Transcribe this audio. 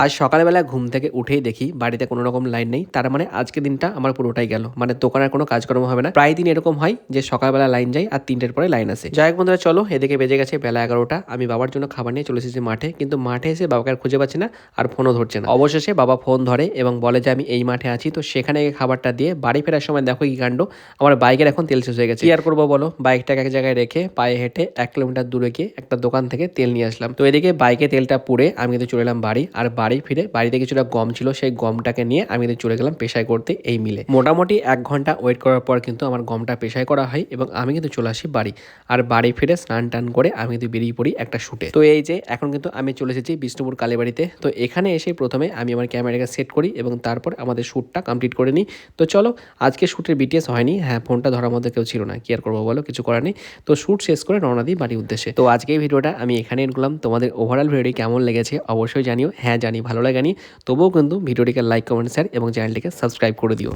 আজ সকালবেলা ঘুম থেকে উঠেই দেখি বাড়িতে কোনো রকম লাইন নেই। তার মানে আজকে দিনটা আমার পুরোটাই গেল, মানে দোকানের কোনো কাজকর্ম হবে না। প্রায় দিন এরকম হয় যে সকালবেলা লাইন যায় আর 3টের পরে লাইন আসে। যাই হোক বন্ধুরা, চলো এদিকে বেজে গেছে বেলা 11টা। আমি বাবার জন্য খাবার নিয়ে চলে এসেছি মাঠে, কিন্তু মাঠে এসে বাবাকে আর খুঁজে পাচ্ছি না, আর ফোনও ধরছে না। অবশেষে বাবা ফোন ধরে এবং বলে যে আমি এই মাঠে আছি। তো সেখানে গিয়ে খাবারটা দিয়ে বাড়ি ফেরার সময় দেখো কি কাণ্ড, আমার বাইকের এখন তেল শেষ হয়ে গেছে। কি আর করবো বলো, বাইকটাকে এক জায়গায় রেখে পায়ে হেঁটে 1 কিলোমিটার দূরে গিয়ে একটা দোকান থেকে তেল নিয়ে আসলাম। তো এদিকে বাইকে তেলটা পুড়ে আমি কিন্তু চলে এলাম বাড়ি। আর বাড়ি ফিরে বাড়িতে কিছুটা গম ছিল, সেই গমটাকে নিয়ে আমি কিন্তু চলে গেলাম পেশাই করতে এই মিলে। মোটামুটি 1 ঘন্টা ওয়েট করার পর কিন্তু আমার গমটা পেশাই করা হয় এবং আমি কিন্তু চলে আসি বাড়ি। আর বাড়ি ফিরে স্নান টান করে আমি কিন্তু বেরিয়ে পড়ি একটা শুটে। তো এই যে এখন কিন্তু আমি চলে এসেছি বিষ্ণুপুর কালীবাড়িতে। তো এখানে এসে প্রথমে আমি আমার ক্যামেরাকে সেট করি এবং তারপর আমাদের শ্যুটটা কমপ্লিট করে নিই। তো চলো, আজকে শ্যুটের বিটিএস হয়নি। হ্যাঁ, ফোনটা ধরার মধ্যে কেউ ছিল না, কি আর করবো বলো, কিছু করার নেই। তো শ্যুট শেষ করে রওনা দিই বাড়ির উদ্দেশ্যে। তো আজকে এই ভিডিওটা আমি এখানে এনলাম। তোমাদের ওভারঅল ভিডিওটি কেমন লেগেছে অবশ্যই জানিও। হ্যাঁ জানি ভালো লাগেনি, তবুও কিন্তু ভিডিওটিকে লাইক, কমেন্ট, শেয়ার এবং চ্যানেলটিকে সাবস্ক্রাইব করে দিও।